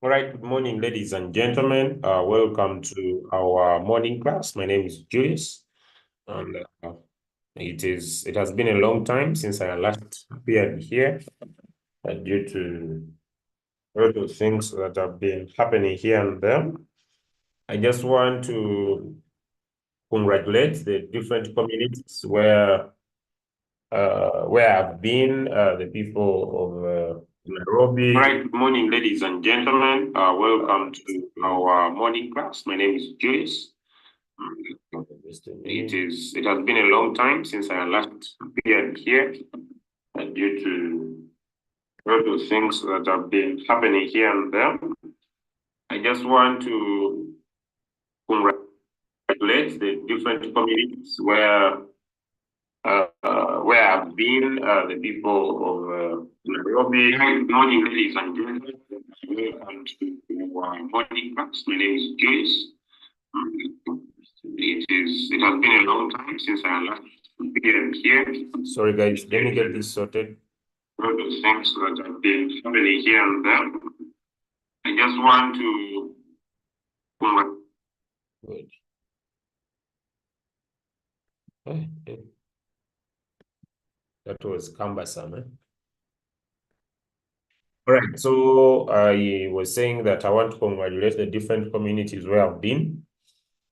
All right, good morning, ladies and gentlemen. Welcome to our morning class. My name is Julius, and it has been a long time since I last appeared here due to a lot of things that have been happening here and there. I just want to congratulate the different communities where I've been, the people of Nairobi. All right, good morning, ladies and gentlemen. Welcome to our morning class. My name is Julius. It has been a long time since I last appeared here due to a lot of things that have been happening here and there. I just want to congratulate the different communities where I've been, the people of Nairobi. Good morning, ladies and gentlemen. Welcome to our morning class. My name is Julius. It has been a long time since I last appeared here. Sorry, guys. Let me get this sorted. A lot of things that have been happening here and there. I just want to Good. That was cumbersome. All right, so I was saying that I want to congratulate the different communities where I've been.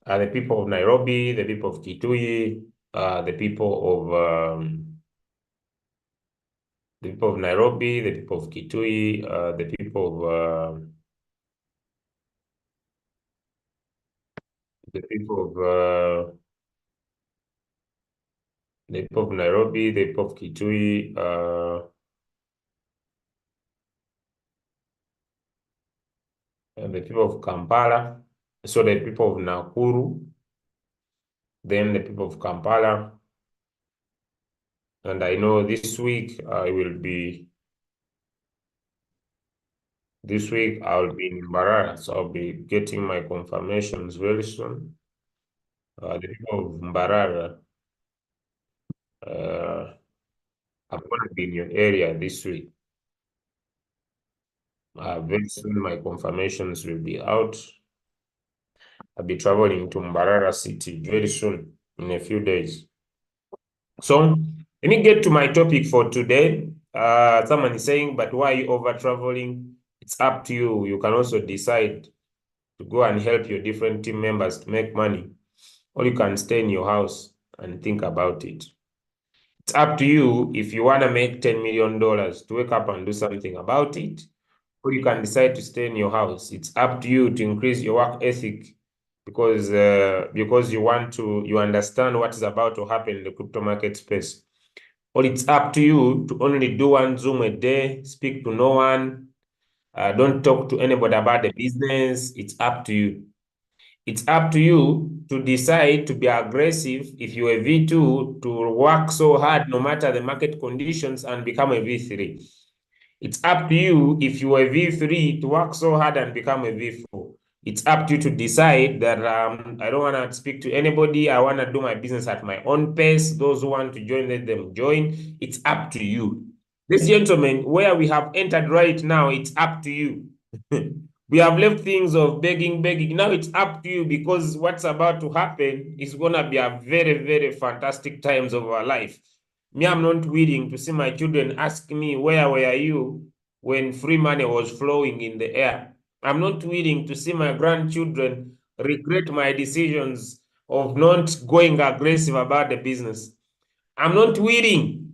The people of Nairobi, the people of Kitui, the people of Nairobi, the people of Kitui, the people of Nairobi, the people of Kitui, and the people of Kampala, so the people of Nakuru, then the people of Kampala. And I know this week I'll be in Mbarara, so I'll be getting my confirmations very soon. The people of Mbarara, I'm going to be in your area this week. Very soon my confirmations will be out. I'll be traveling to Mbarara City very soon, in a few days. So let me get to my topic for today. Someone is saying, but why are you over traveling? It's up to you. You can also decide to go and help your different team members to make money, or you can stay in your house and think about it. It's up to you if you want to make $10 million to wake up and do something about it, or you can decide to stay in your house. It's up to you to increase your work ethic because you understand what is about to happen in the crypto market space. Or it's up to you to only do one Zoom a day, speak to no one, don't talk to anybody about the business. It's up to you. It's up to you to decide to be aggressive if you're a V2, to work so hard no matter the market conditions and become a V3. It's up to you if you're a V3 to work so hard and become a V4. It's up to you to decide that I don't want to speak to anybody. I want to do my business at my own pace. Those who want to join, let them join. It's up to you. Ladies and gentlemen, where we have entered right now, it's up to you. We have left things of begging. Now it's up to you, because what's about to happen is going to be a very, very fantastic times of our life. Me, I'm not willing to see my children ask me, where were you when free money was flowing in the air? I'm not willing to see my grandchildren regret my decisions of not going aggressive about the business. I'm not willing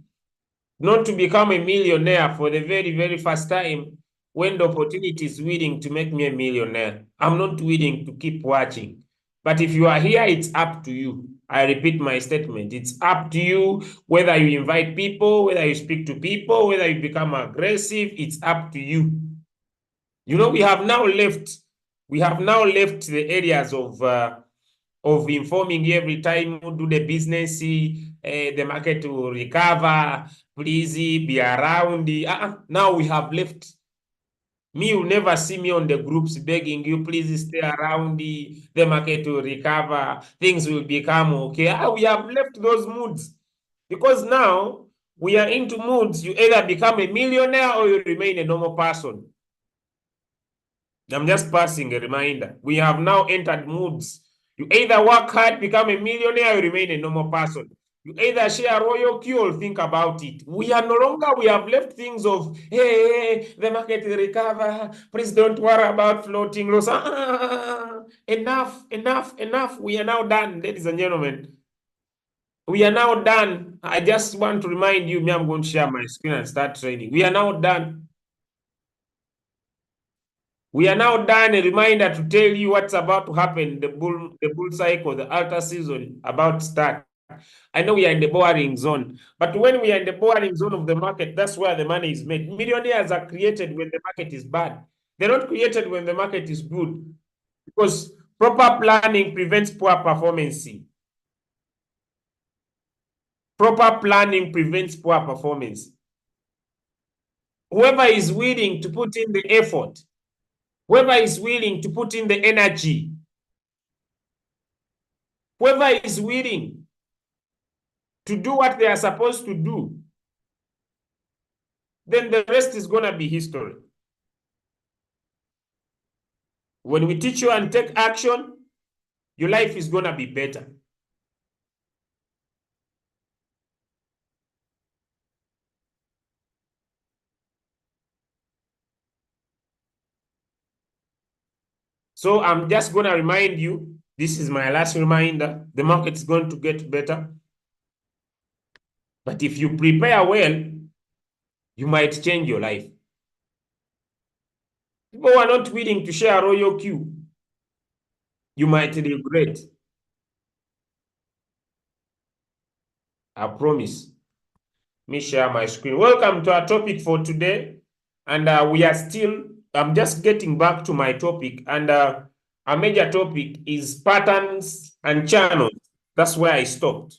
not to become a millionaire for the very, very first time when the opportunity is willing to make me a millionaire. I'm not willing to keep watching. But if you are here, it's up to you. I repeat my statement. It's up to you whether you invite people, whether you speak to people, whether you become aggressive. It's up to you. You know, we have now left the areas of informing you every time you do the business, the market will recover, please be around. Now we have left. Me, you'll never see me on the groups begging you, please stay around, the market will recover, things will become okay. We have left those moods, because now we are into moods. You either become a millionaire or you remain a normal person. I'm just passing a reminder. We have now entered moods. You either work hard, become a millionaire, or remain a normal person. You either share a royal queue or think about it. We are no longer, we have left things of, hey, the market will recover. Please don't worry about floating loss. Enough. We are now done, ladies and gentlemen. We are now done. I just want to remind you, I'm going to share my screen and start trading. We are now done. We are now done. A reminder to tell you what's about to happen. The bull cycle, the alta season about to start. I know we are in the boring zone, but when we are in the boring zone of the market, that's where the money is made. Millionaires are created when the market is bad. They're not created when the market is good, because proper planning prevents poor performance. Proper planning prevents poor performance. Whoever is willing to put in the effort, whoever is willing to put in the energy, whoever is willing to do what they are supposed to do, then the rest is going to be history. When we teach you and take action, your life is going to be better. So I'm just going to remind you, this is my last reminder, the market is going to get better. But if you prepare well, you might change your life. People who are not willing to share a royal queue, you might regret. I promise. Let me share my screen. Welcome to our topic for today. And we are still, I'm just getting back to my topic. And our major topic is patterns and channels. That's where I stopped.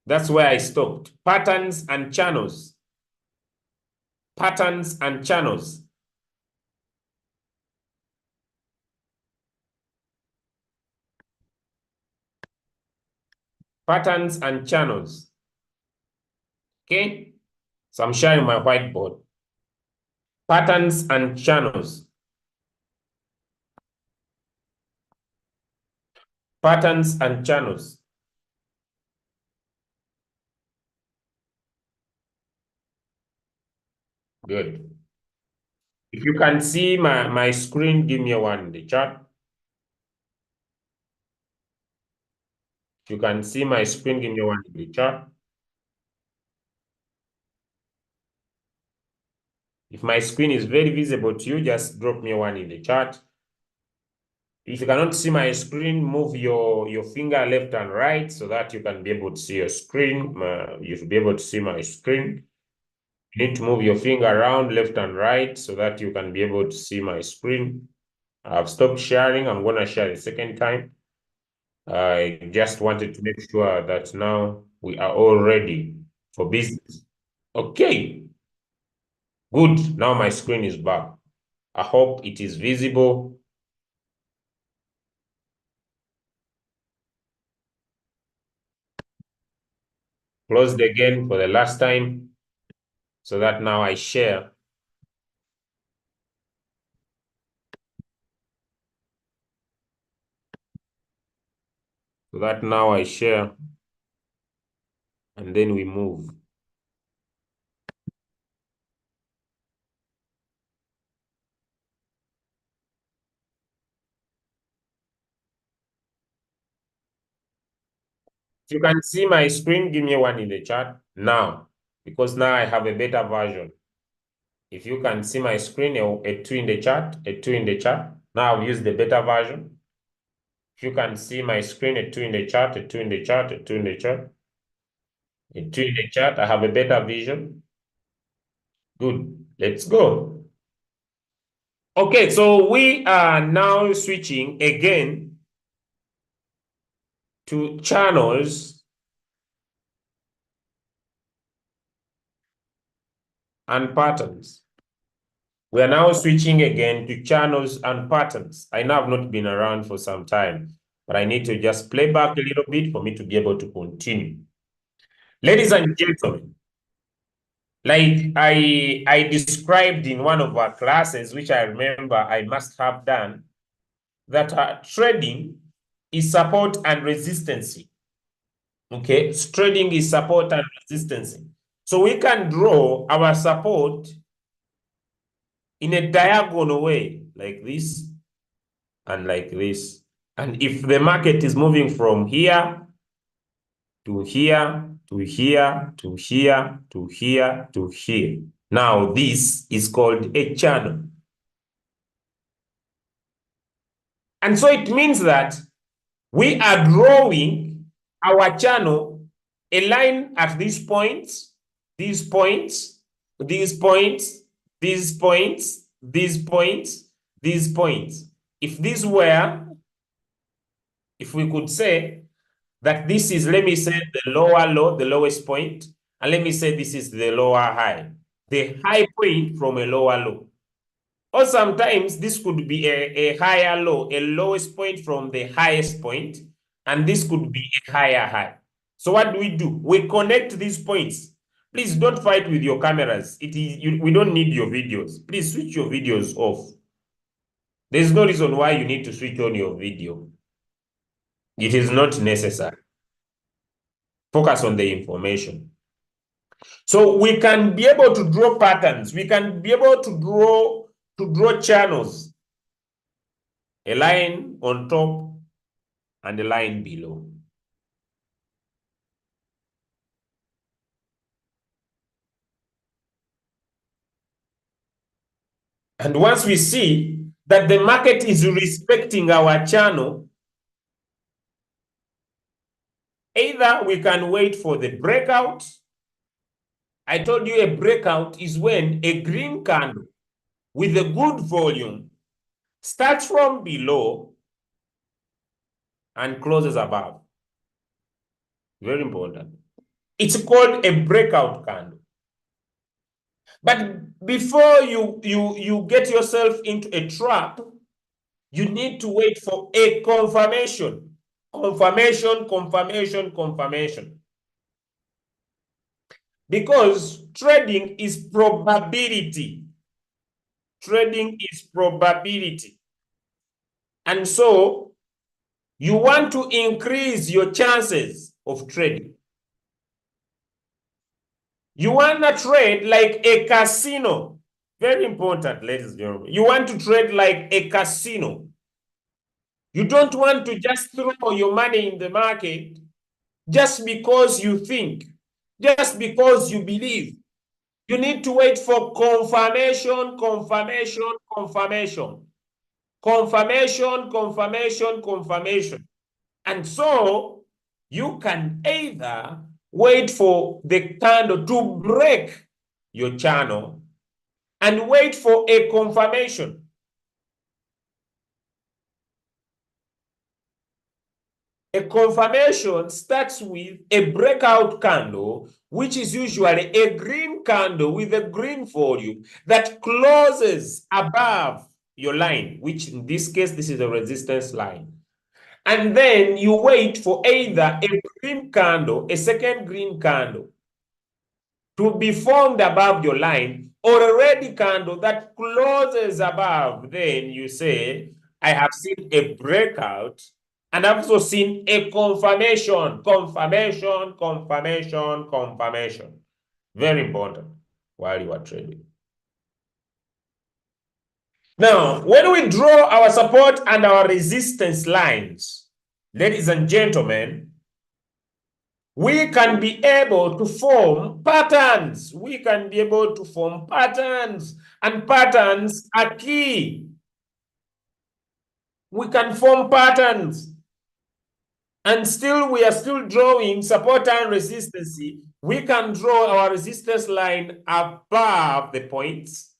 That's where I stopped. Patterns and channels. Patterns and channels. Patterns and channels. Okay? So I'm sharing my whiteboard. Patterns and channels. Patterns and channels. Good. If you can see my screen, give me a one in the chat. If you can see my screen, give me a one in the chat. If my screen is very visible to you, just drop me a one in the chat. If you cannot see my screen, move your finger left and right so that you can be able to see your screen. You should be able to see my screen. You need to move your finger around left and right so that you can be able to see my screen. I've stopped sharing. I'm going to share the second time. I just wanted to make sure that now we are all ready for business. Okay, good. Now my screen is back. I hope it is visible. Closed again for the last time so that now I share. So that now I share and then we move. If you can see my screen, give me one in the chat now, because now I have a better version. If you can see my screen, a 2 in the chat, a 2 in the chat. Now I've used the better version. If you can see my screen, a 2 in the chat, a 2 in the chat, a 2 in the chat, a 2 in the chat. I have a better vision. Good. Let's go. Okay, so we are now switching again to channels and patterns. We are now switching again to channels and patterns. I know I've not been around for some time, but I need to just play back a little bit for me to be able to continue. Ladies and gentlemen, Like I described in one of our classes, which I remember I must have done, that trading is support and resistance. Okay, trading is support and resistance. So we can draw our support in a diagonal way, like this and like this. And if the market is moving from here to here, to here, to here, to here, to here, now this is called a channel. And so it means that we are drawing our channel, a line at these points, these points, these points, these points, these points, these points. If we could say that this is, let me say, the lower low, the lowest point, and let me say this is the lower high, the high point from a lower low. Or sometimes this could be a higher low, a lowest point from the highest point, and this could be a higher high. So what do? We connect these points. Please don't fight with your cameras. We don't need your videos. Please switch your videos off. There's no reason why you need to switch on your video. It is not necessary. Focus on the information. So we can be able to draw patterns. We can be able to draw channels. A line on top and a line below. And once we see that the market is respecting our channel, either we can wait for the breakout. I told you a breakout is when a green candle with a good volume starts from below and closes above. Very important. It's called a breakout candle. But before you get yourself into a trap, you need to wait for a confirmation. Confirmation, confirmation, confirmation. Because trading is probability. Trading is probability. And so you want to increase your chances of trading. You want to trade like a casino. Very important, ladies and gentlemen. You want to trade like a casino. You don't want to just throw your money in the market just because you think, just because you believe. You need to wait for confirmation, confirmation, confirmation. Confirmation, confirmation, confirmation. And so you can either wait for the candle to break your channel and wait for a confirmation. A confirmation starts with a breakout candle, which is usually a green candle with a green volume that closes above your line, which in this case, this is a resistance line. And then you wait for either a green candle, a second green candle, to be formed above your line, or a red candle that closes above. Then you say, I have seen a breakout, and I've also seen a confirmation, confirmation, confirmation, confirmation. Very important while you are trading. Now, when we draw our support and our resistance lines, ladies and gentlemen, we can be able to form patterns. We can be able to form patterns, and patterns are key. We can form patterns. And still, we are still drawing support and resistance. We can draw our resistance line above the points,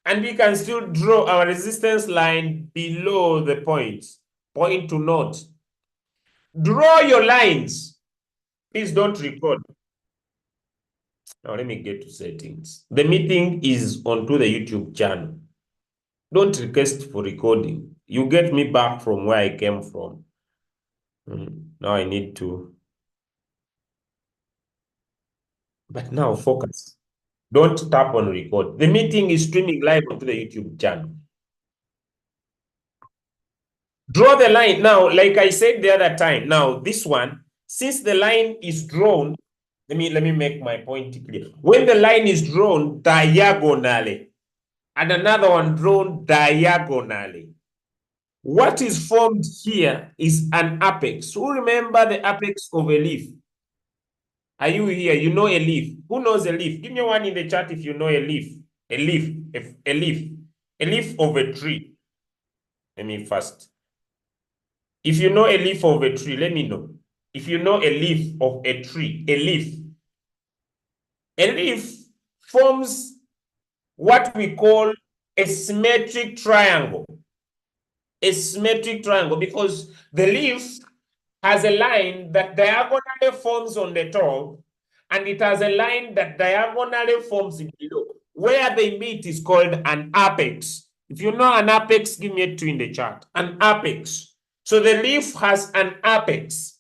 and we can still draw our resistance line below the points. Point to note. Draw your lines. Please don't record. Now let me get to settings. The meeting is onto the YouTube channel. Don't request for recording. You get me back from where I came from. Now I need to. But now focus. Don't tap on record. The meeting is streaming live onto the YouTube channel. Draw the line. Now, like I said the other time, now this one, since the line is drawn, let me make my point clear. When the line is drawn diagonally, and another one drawn diagonally, what is formed here is an apex. Who remember the apex of a leaf? Are you here? You know a leaf. Who knows a leaf? Give me one in the chat if you know a leaf. A leaf. A leaf. A leaf of a tree. Let me first. If you know a leaf of a tree, let me know. If you know a leaf of a tree, a leaf forms what we call a symmetric triangle. A symmetric triangle because the leaf has a line that diagonally forms on the top, and it has a line that diagonally forms below. Where they meet is called an apex. If you know an apex, give me a 2 in the chat. An apex. So the leaf has an apex.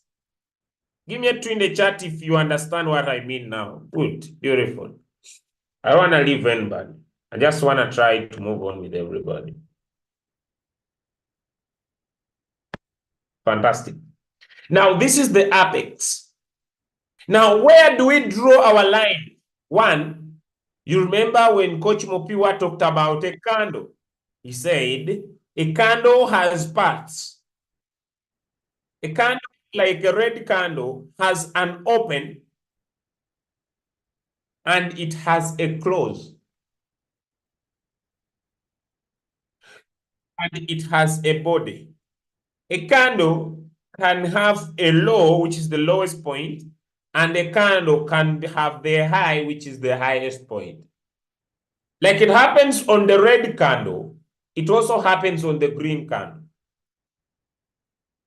Give me a 2 in the chat if you understand what I mean now. Good, beautiful. I want to leave anybody. I just want to try to move on with everybody. Fantastic. Now, this is the apex. Now, where do we draw our line? One, you remember when Coach Mopiwa talked about a candle. He said, a candle has parts. A candle, like a red candle, has an open and it has a close. And it has a body. A candle can have a low, which is the lowest point, and a candle can have the high, which is the highest point. Like it happens on the red candle, it also happens on the green candle.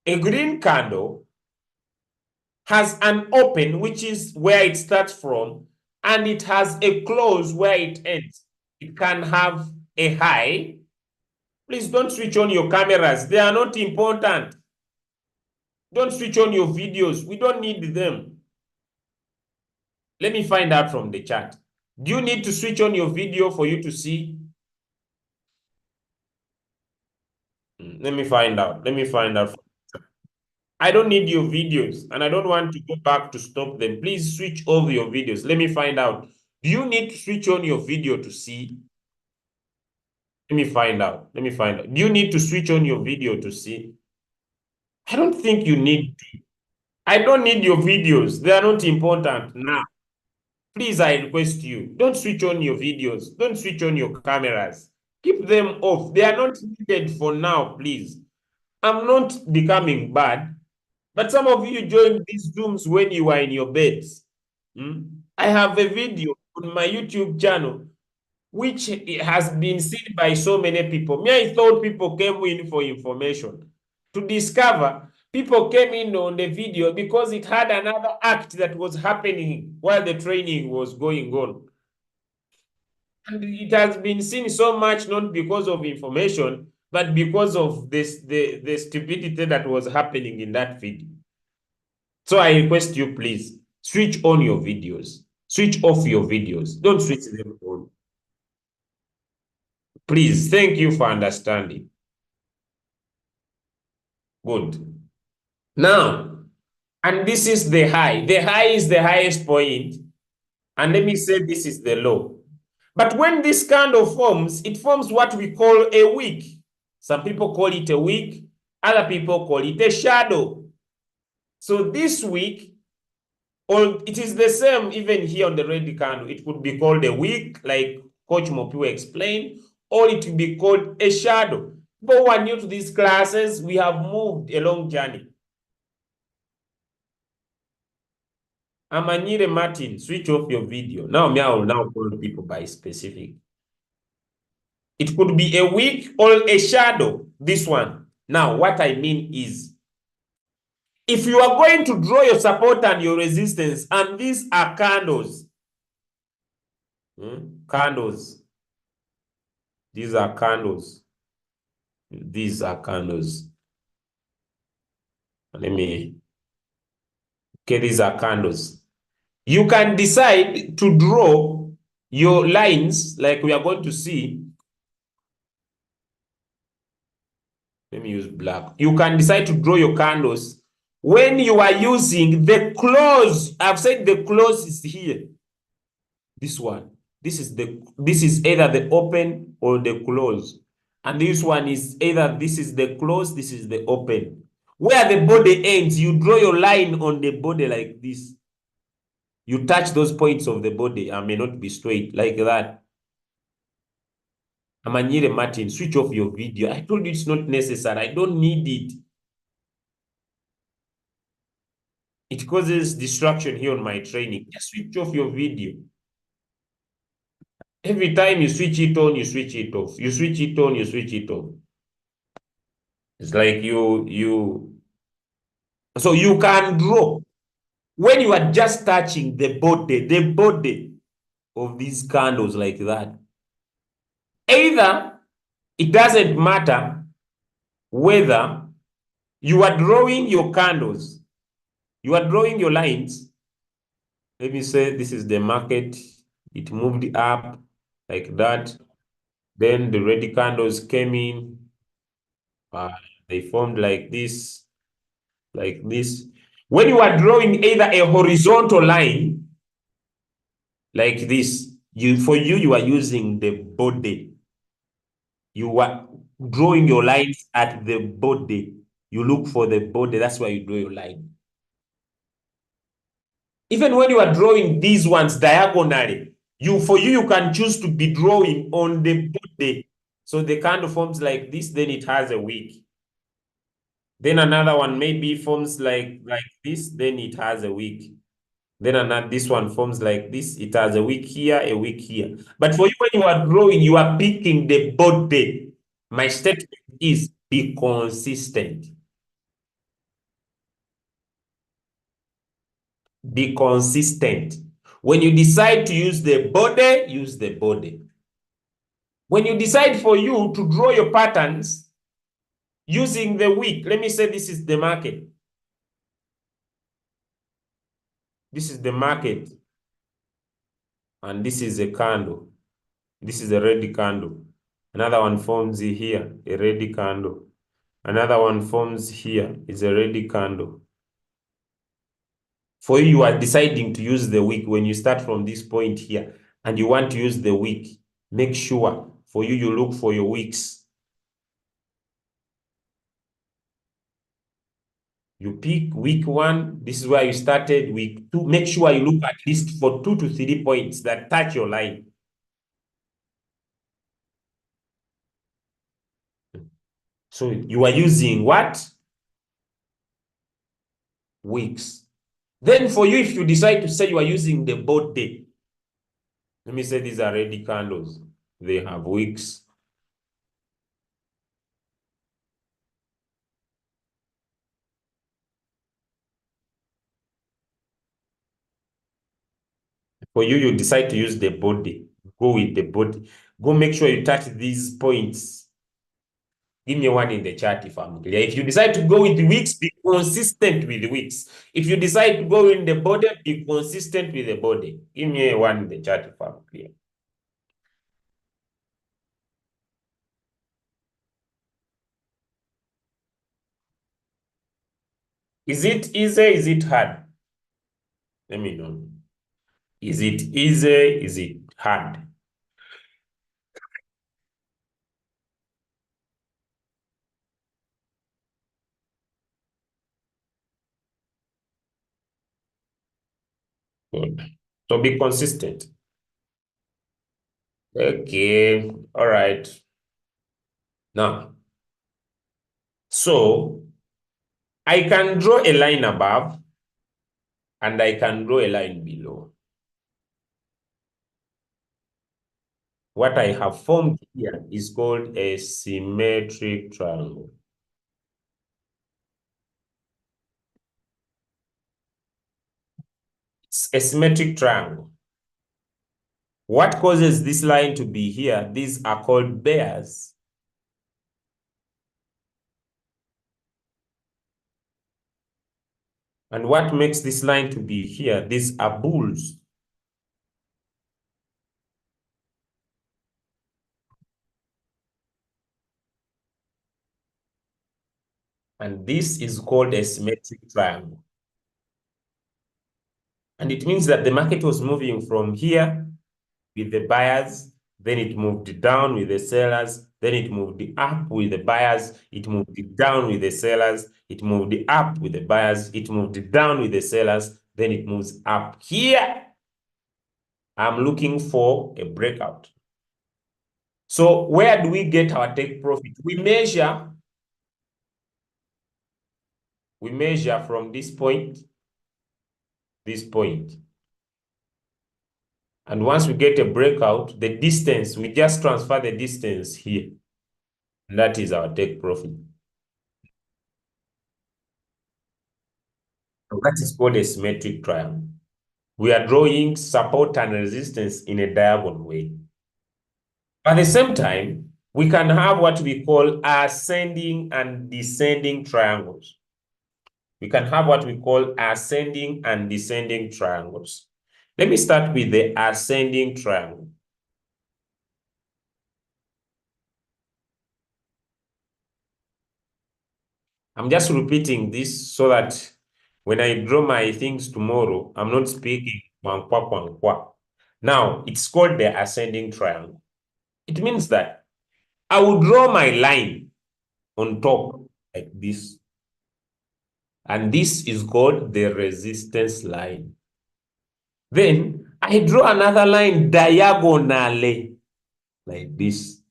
A green candle has an open, which is where it starts from, and it has a close where it ends. It can have a high. Please don't switch on your cameras. They are not important. Don't switch on your videos. We don't need them. Let me find out from the chat. Do you need to switch on your video for you to see? Let me find out. Let me find out. I don't need your videos and I don't want to go back to stop them. Please switch off your videos. Let me find out. Do you need to switch on your video to see? Let me find out. Let me find out. Do you need to switch on your video to see? I don't think you need to. I don't need your videos. They are not important now. Please, I request you, don't switch on your videos. Don't switch on your cameras. Keep them off. They are not needed for now, please. I'm not becoming bad, but some of you joined these Zooms when you were in your beds. I have a video on my YouTube channel, which has been seen by so many people. Me, I thought people came in for information. To discover, people came in on the video because it had another act that was happening while the training was going on. And it has been seen so much, not because of information, but because of the stupidity that was happening in that video. So I request you, please, switch on your videos. Switch off your videos. Don't switch them on. Please, thank you for understanding. Good. Now, and this is the high. The high is the highest point. And let me say this is the low. But when this candle forms, it forms what we call a wick. Some people call it a wick. Other people call it a shadow. So this wick, or it is the same even here on the red candle. It could be called a wick, like Coach Mopiwa explained, or it could be called a shadow. People who are new to these classes, we have moved a long journey. Amanyire Martin, switch off your video. Now, I will now call people by specific. It could be a wick or a shadow, this one. Now, what I mean is, if you are going to draw your support and your resistance, and these are candles, candles, these are candles, these are candles. Let me, okay, these are candles. You can decide to draw your lines, like we are going to see, let me use black. You can decide to draw your candles when you are using the close. I've said the close is here. This one. This is either the open or the close. And this one is either this is the close, this is the open. Where the body ends, you draw your line on the body like this. You touch those points of the body and may not be straight like that. Amanyire Martin, switch off your video. I told you it's not necessary. I don't need it. It causes distraction here on my training. Just switch off your video. Every time you switch it on, you switch it off. You switch it on, you switch it off. It's like so you can draw when you are just touching the body of these candles like that. Either it doesn't matter whether you are drawing your candles, you are drawing your lines. Let me say this is the market. It moved up like that. Then the red candles came in. They formed like this, like this. When you are drawing either a horizontal line, like this, you are using the body. You are drawing your lines at the body. You look for the body. That's why you draw your line. Even when you are drawing these ones diagonally, you can choose to be drawing on the body. So the candle forms like this, then it has a wick. Then another one maybe forms like this, then it has a wick. Then this one forms like this, it has a wick here, a wick here. But for you, when you are drawing, you are picking the body. My statement is be consistent. Be consistent. When you decide to use the body, use the body. When you decide for you to draw your patterns using the wick, let me say this is the market. This is the market. And this is a candle. This is a red candle. Another one forms here, a red candle. Another one forms here, is a red candle. For you are deciding to use the wick when you start from this point here and you want to use the wick. Make sure for you look for your wicks. You pick week 1. This is where you started. Week 2. Make sure you look at least for 2 to 3 points that touch your line. So you are using what? Weeks. Then for you, if you decide to say you are using the body, let me say these are red candles. They have wicks. For you decide to use the body. Go with the body. Go make sure you touch these points. Give me one in the chat if I'm clear. If you decide to go with the wicks, be consistent with the wicks. If you decide to go in the body, be consistent with the body. Give me one in the chat if I'm clear. Is it easy? Is it hard? Let me know. Is it easy? Is it hard? Good. So be consistent. Okay. All right. Now, so I can draw a line above and I can draw a line below. What I have formed here is called a symmetric triangle. It's a symmetric triangle. What causes this line to be here? These are called bears. And what makes this line to be here? These are bulls. And this is called a symmetric triangle. And it means that the market was moving from here with the buyers, then it moved down with the sellers, then it moved up with the buyers, it moved down with the sellers, it moved up with the buyers, it moved down with the sellers, then it moves up. Here, I'm looking for a breakout. So where do we get our take profit? We measure from this point. And once we get a breakout, the distance, we just transfer the distance here. And that is our take profit. So that is called a symmetric triangle. We are drawing support and resistance in a diagonal way. At the same time, we can have what we call ascending and descending triangles. We can have what we call ascending and descending triangles. Let me start with the ascending triangle. I'm just repeating this so that when I draw my things tomorrow, I'm not speaking kwankwa kwankwa. Now, it's called the ascending triangle. It means that I will draw my line on top like this. And this is called the resistance line. Then I draw another line diagonally like this.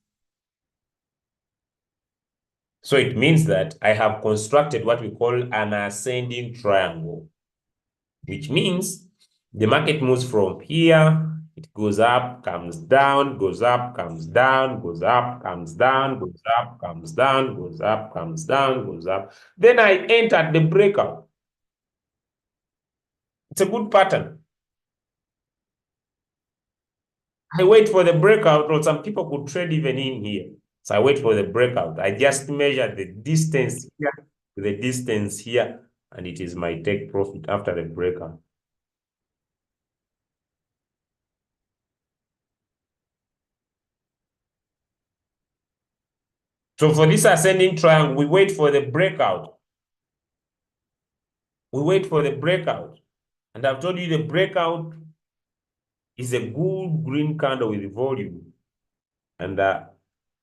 So it means that I have constructed what we call an ascending triangle, which means the market moves from here, it goes up, comes down, goes up, comes down, goes up, comes down, goes up, comes down, goes up, comes down, goes up. Then I enter the breakout. It's a good pattern. I wait for the breakout, or some people could trade even in here. So I wait for the breakout. I just measure the distance here to the distance here, and it is my take profit after the breakout. So for this ascending triangle, we wait for the breakout. We wait for the breakout. And I've told you the breakout is a good green candle with volume. And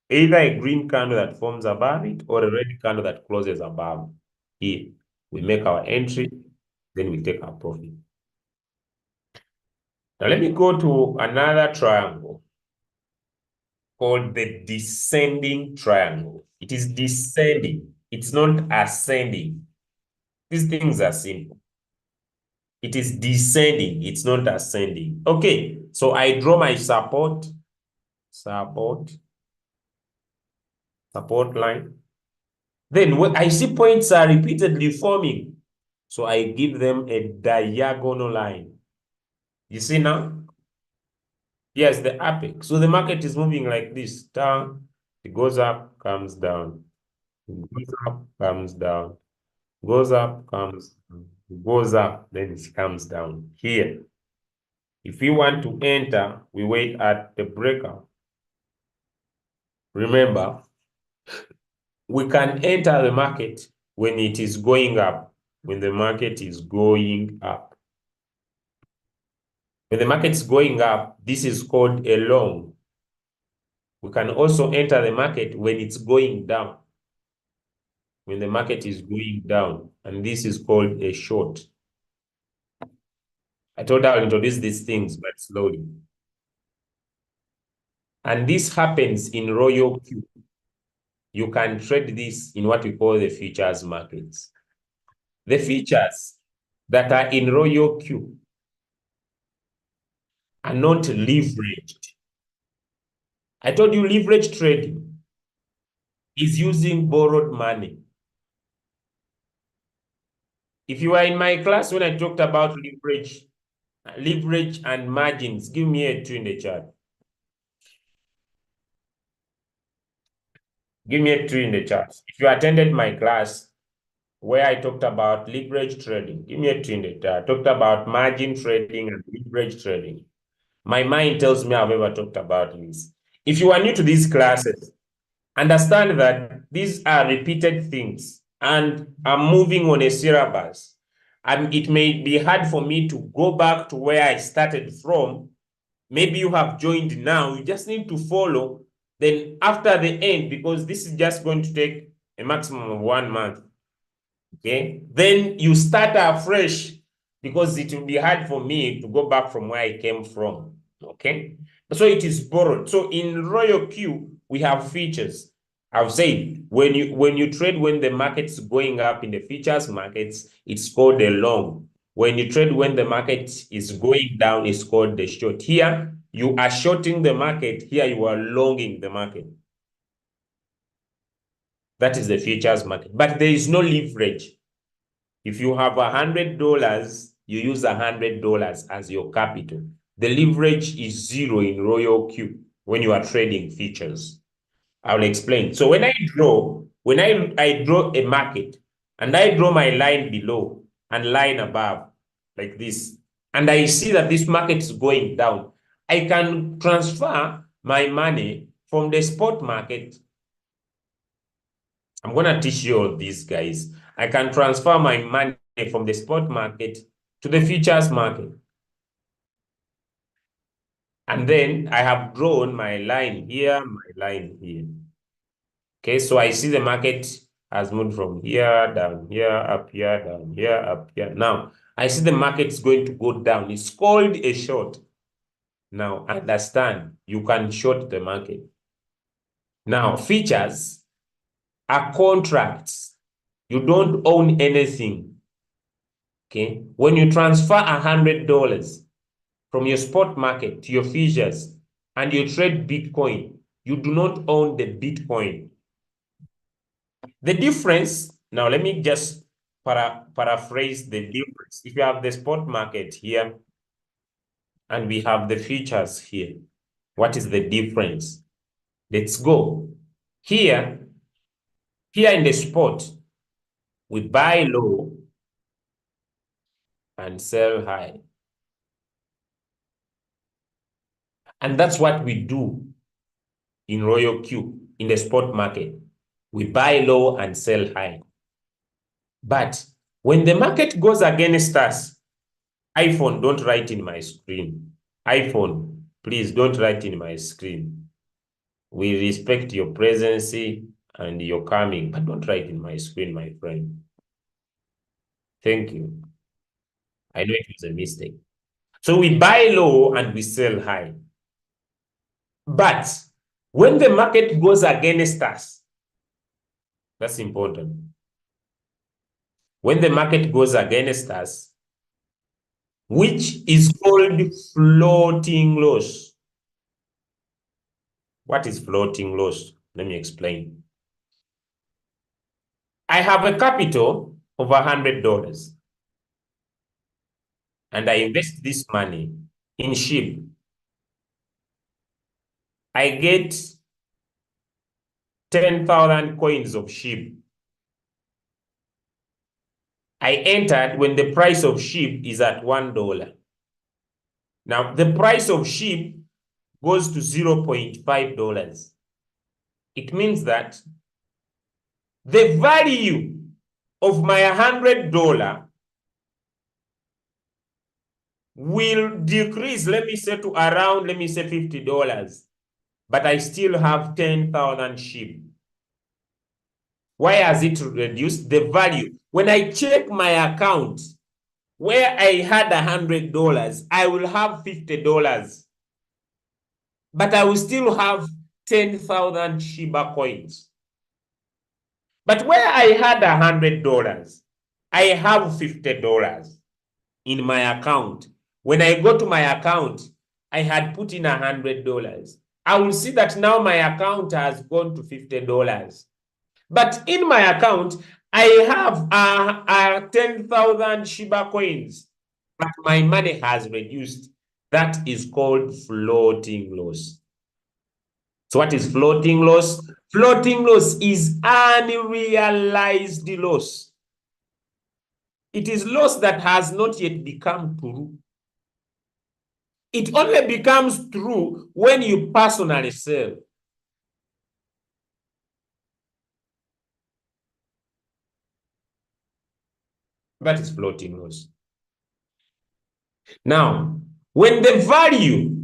either a green candle that forms above it or a red candle that closes above. Here, we make our entry, then we take our profit. Now let me go to another triangle called the descending triangle. It is descending. It's not ascending. These things are simple. It is descending. It's not ascending. Okay, so I draw my support line. Then when I see points are repeatedly forming, so I give them a diagonal line. You see now? Yes, the apex. So the market is moving like this. Down, it goes up, comes down. It goes up, comes down. Goes up, comes down. Goes up, then it comes down. Here, if we want to enter, we wait at the breakout. Remember, we can enter the market when it is going up, when the market is going up. When the market is going up, this is called a long. We can also enter the market when it's going down. When the market is going down, and this is called a short. I told you I'll introduce these things, but slowly. And this happens in Royal Q. You can trade this in what we call the futures markets. The features that are in Royal Q are not leveraged. I told you leverage trading is using borrowed money. If you were in my class when I talked about leverage and margins, give me a 2 in the chat. Give me a 2 in the chat. If you attended my class where I talked about leverage trading, give me a 2 in the chat. I talked about margin trading and leverage trading. My mind tells me I've ever talked about this. If you are new to these classes, understand that these are repeated things. and I'm moving on a syllabus, and it may be hard for me to go back to where I started from. Maybe you have joined now, you just need to follow. Then after the end, because this is just going to take a maximum of 1 month, okay? Then you start afresh because it will be hard for me to go back from where I came from, okay? So it is borrowed. So in Royal Q, we have features. I've said when you trade when the market's going up in the futures markets, it's called a long. When you trade when the market is going down, it's called the short. Here, you are shorting the market. Here, you are longing the market. That is the futures market. But there is no leverage. If you have $100, you use $100 as your capital. The leverage is zero in Royal Q when you are trading futures. I'll explain. So when I draw a market and I draw my line below and line above like this, and I see that this market is going down, I can transfer my money from the spot market. I'm going to teach you all these, guys. I can transfer my money from the spot market to the futures market. And then I have drawn my line here, my line here. Okay, so I see the market has moved from here, down here, up here, down here, up here. Now, I see the market is going to go down. It's called a short. Now, understand, you can short the market. Now, futures are contracts. You don't own anything. Okay, when you transfer $100 from your spot market to your futures and you trade Bitcoin, you do not own the Bitcoin. The difference, now let me just paraphrase the difference. If you have the spot market here and we have the futures here, what is the difference? Let's go. Here in the spot, we buy low and sell high. And that's what we do in Royal Q, in the spot market. We buy low and sell high. But when the market goes against us, iPhone, don't write in my screen. iPhone, please don't write in my screen. We respect your presence and your coming, but don't write in my screen, my friend. Thank you. I know it was a mistake. So we buy low and we sell high. But when the market goes against us, that's important. When the market goes against us, which is called floating loss. What is floating loss? Let me explain. I have a capital of $100 and I invest this money in sheep. I get 10,000 coins of sheep. I entered when the price of sheep is at $1. Now, the price of sheep goes to $0.5. It means that the value of my $100 will decrease, let me say, to around, let me say, $50. But I still have 10,000 sheep. Why has it reduced the value? When I check my account, where I had $100, I will have $50. But I will still have 10,000 Shiba coins. But where I had $100, I have $50 in my account. When I go to my account, I had put in $100. I will see that now my account has gone to $50. But in my account, I have 10,000 Shiba coins, but my money has reduced. That is called floating loss. So what is floating loss? Floating loss is unrealized loss. It is loss that has not yet become true. It only becomes true when you personally sell. That is floating loss. Now, when the value,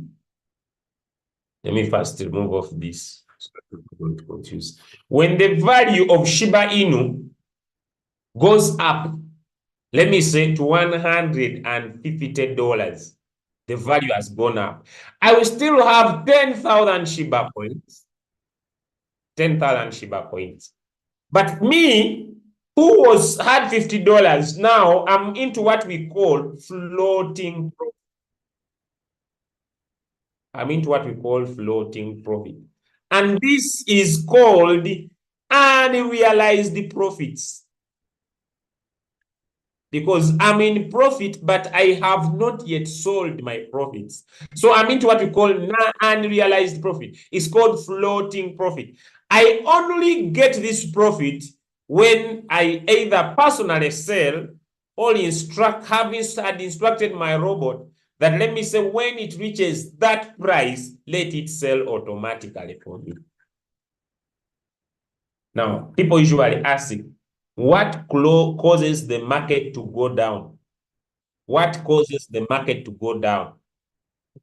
let me first remove off this so that people don't confuse. When the value of Shiba Inu goes up, let me say to $150, the value has gone up. I will still have 10,000 Shiba points. 10,000 Shiba points. But me, who had $50, now I'm into what we call floating profit. I'm into what we call floating profit. And this is called unrealized profits. Because I'm in profit, but I have not yet sold my profits. So I'm into what we call unrealized profit. It's called floating profit. I only get this profit when I either personally sell or have instructed my robot that, let me say, when it reaches that price, let it sell automatically for me. Now, people usually ask, what causes the market to go down? What causes the market to go down?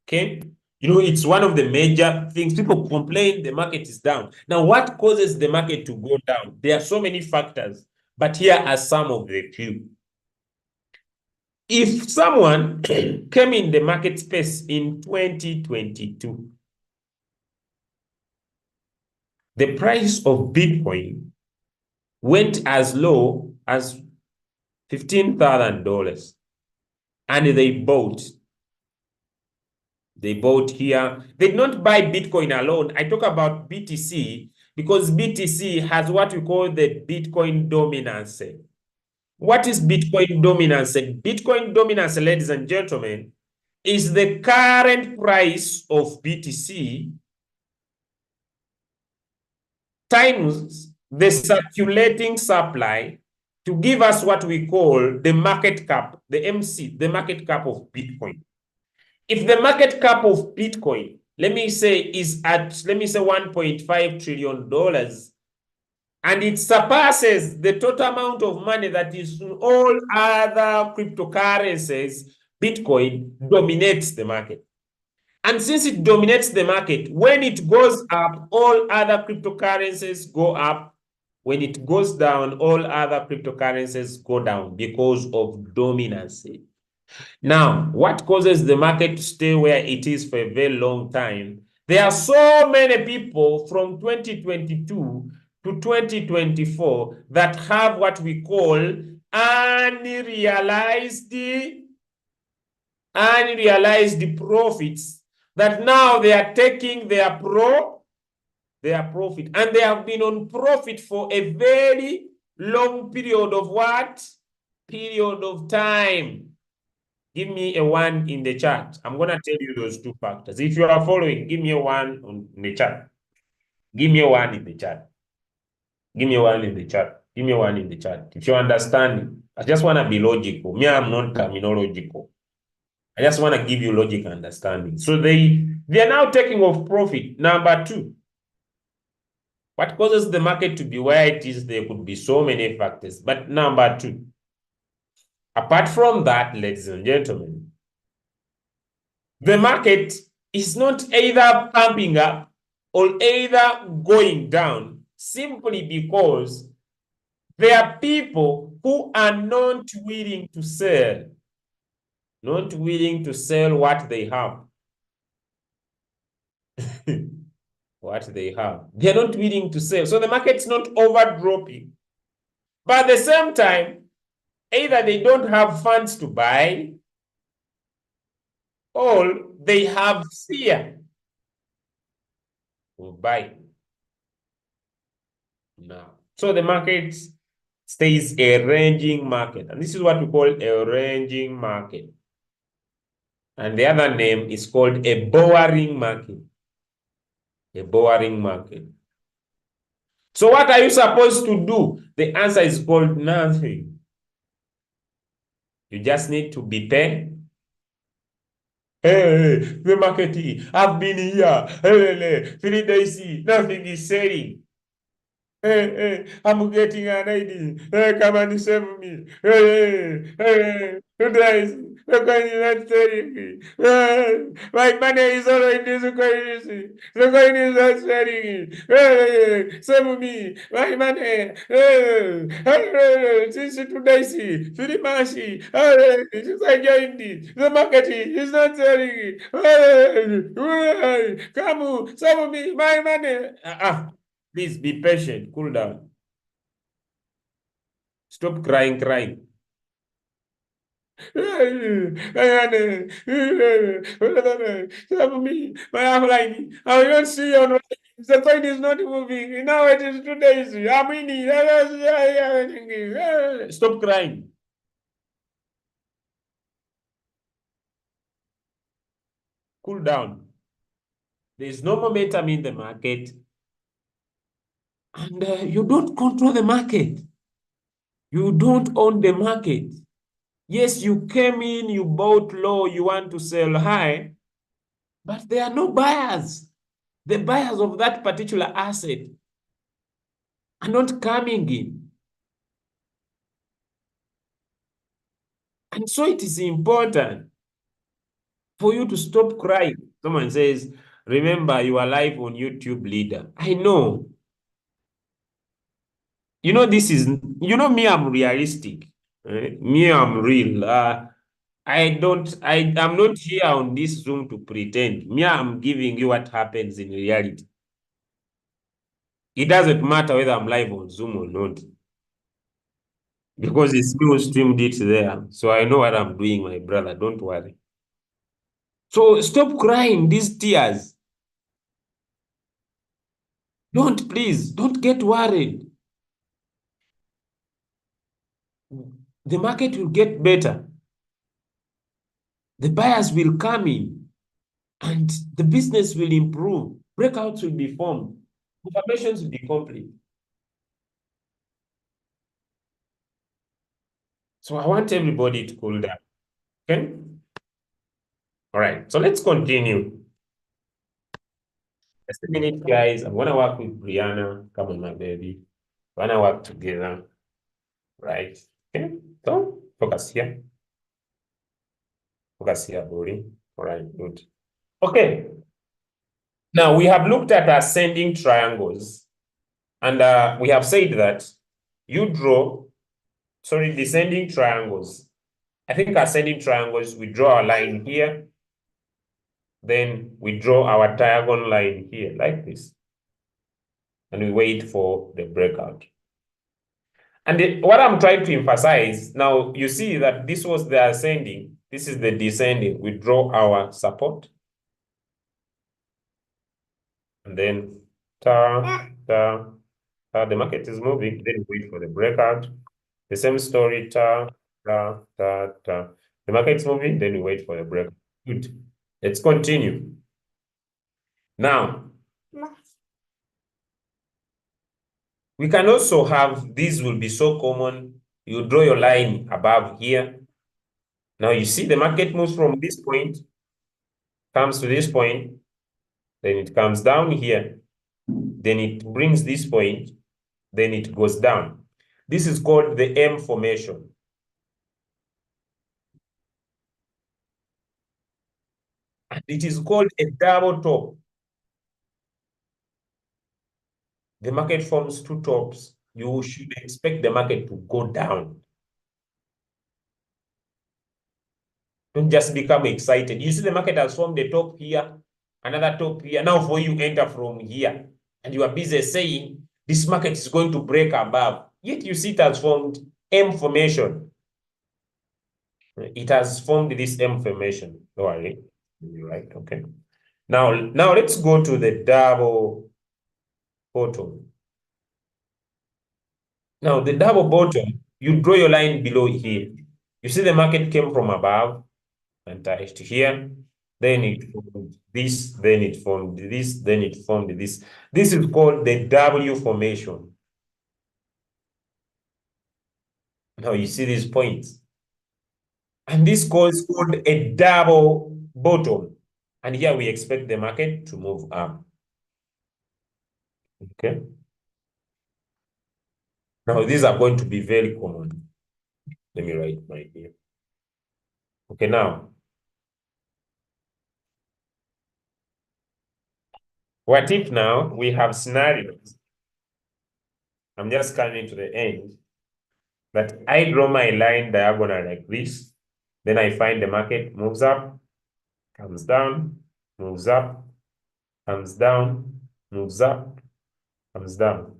Okay. It's one of the major things. People complain the market is down. Now, what causes the market to go down? There are so many factors, but here are some of the few. If someone came in the market space in 2022, the price of Bitcoin went as low as $15,000 and they bought here. They did not buy Bitcoin alone. I talk about BTC because BTC has what we call the Bitcoin dominance. What is Bitcoin dominance? Bitcoin dominance, ladies and gentlemen, is the current price of BTC times the circulating supply to give us what we call the market cap, the MC, the market cap of Bitcoin. If the market cap of Bitcoin, let me say, is at, let me say, $1.5 trillion, and it surpasses the total amount of money that is in all other cryptocurrencies, Bitcoin dominates the market. And since it dominates the market, when it goes up, all other cryptocurrencies go up. When it goes down, all other cryptocurrencies go down because of dominance. Now, what causes the market to stay where it is for a very long time? There are so many people from 2022 to 2024 that have what we call unrealized profits, that now they are taking their profit, and they have been on profit for a very long period of what? Period of time. Give me a 1 in the chat. I'm going to tell you those two factors. If you are following, give me a 1 in the chat. Give me a 1 in the chat. Give me a 1 in the chat. Give me a 1 in the chat. If you understand, I just want to be logical. Me, I'm not terminological. I just want to give you logic and understanding. So they are now taking off profit. Number two, what causes the market to be where it is? There could be so many factors. But number two, apart from that, ladies and gentlemen, the market is not either pumping up or either going down simply because there are people who are not willing to sell. Not willing to sell what they have. What they have. They're not willing to sell. So the market's not overdropping. But at the same time, either they don't have funds to buy or they have fear to buy. Now, so the market stays a ranging market. And this is what we call a ranging market. And the other name is called a borrowing market. A borrowing market. So what are you supposed to do? The answer is called nothing. You just need to be there. Hey, the market, I've been here. Hey, 3 days, nothing is selling. I'm getting an ID. Come and save me. Guys, the coin is not selling me. My money is already in this currency. The coin is not selling me. Save me. My money. Since today, Filimashi. Since I joined it, the market is not selling. Come, save me. My money. Please be patient. Cool down. Stop crying. Help me, my outline. I don't see on the coin is not moving. Now it is 2 days. I'm in it. Stop crying. Cool down. There is no momentum in the market, and you don't control the market. You don't own the market. Yes, you came in, you bought low, you want to sell high, but there are no buyers. The buyers of that particular asset are not coming in. And so it is important for you to stop crying. Someone says, remember, you are live on YouTube, leader. I know. You know, me, I'm realistic. Me, I'm real. I'm not here on this Zoom to pretend. Me, I'm giving you what happens in reality. It doesn't matter whether I'm live on Zoom or not, because it's me who streamed it there. So I know what I'm doing, my brother. Don't worry. So stop crying these tears. Please, don't get worried. The market will get better. The buyers will come in and the business will improve. Breakouts will be formed. Confirmations will be complete. So I want everybody to cool down. Okay? All right. So let's continue. Just a minute, guys. I'm going to work with Brianna. Come on, my baby. We're going to work together. Right? Okay? So focus here. Focus here, Bori. All right, good. Okay. Now we have looked at ascending triangles, and we have said that you draw, descending triangles. I think ascending triangles, we draw a line here, then we draw our diagonal line here like this, and we wait for the breakout. And what I'm trying to emphasize, now you see that this was the ascending, this is the descending. We draw our support, and then the market is moving, then wait for the breakout. The same story, The market is moving, then we wait for the breakout. Good. Let's continue. Now, we can also have, these will be so common. You draw your line above here. Now you see the market moves from this point, comes to this point, then it comes down here, then it brings this point, then it goes down. This is called the M formation. And it is called a double top. The market forms two tops. You should expect the market to go down. Don't just become excited. You see the market has formed a top here, another top here. Now for you enter from here, and you are busy saying this market is going to break above. Yet you see it has formed M formation. It has formed this M formation. Don't worry. You're right. Okay. Now let's go to the double bottom. Now the double bottom, you draw your line below here. You see the market came from above and touched here. Then it formed this, then it formed this, then it formed this. This is called the W formation. Now you see these points. And this is called a double bottom. And here we expect the market to move up. Okay. Now, these are going to be very common. Let me write my here. Okay, now, what if now we have scenarios? I'm just coming to the end that I draw my line diagonal like this. Then I find the market moves up, comes down, moves up, comes down, moves up, comes down.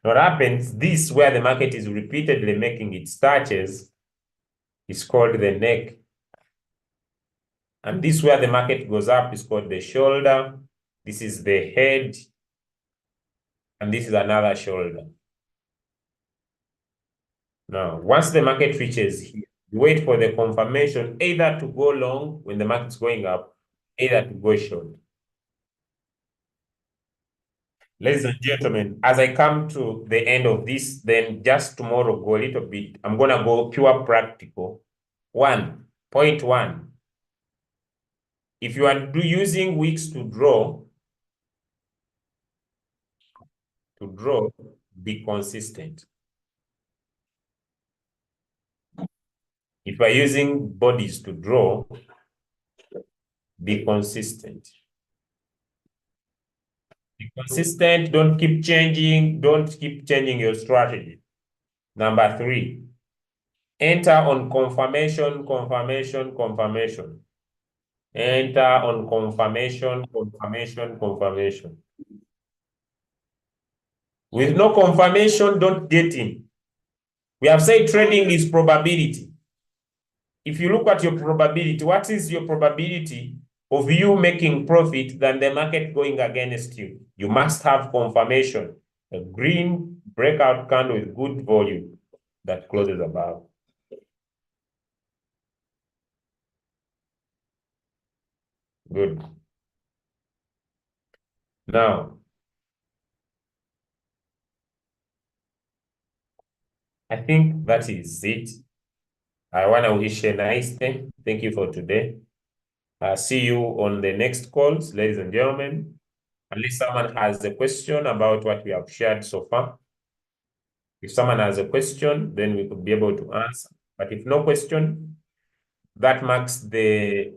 What happens, this where the market is repeatedly making its touches is called the neck. And this where the market goes up is called the shoulder. This is the head. And this is another shoulder. Now, once the market reaches here, you wait for the confirmation either to go long when the market's going up, either to go short. Ladies and gentlemen, as I come to the end of this, then just tomorrow go a little bit. I'm going to go pure practical. 1.1. If you are using wicks to draw, be consistent. If you are using bodies to draw, be consistent. Be consistent, don't keep changing your strategy. Number 3, enter on confirmation. Enter on confirmation. With no confirmation, don't get in. We have said trading is probability. If you look at your probability, what is your probability of you making profit than the market going against you? You must have confirmation. A green breakout candle with good volume that closes above. Good. Now, I think that is it. I want to wish you a nice day. Thank you for today. See you on the next calls, ladies and gentlemen. Unless someone has a question about what we have shared so far. If someone has a question, then we could be able to answer. But if no question, that marks the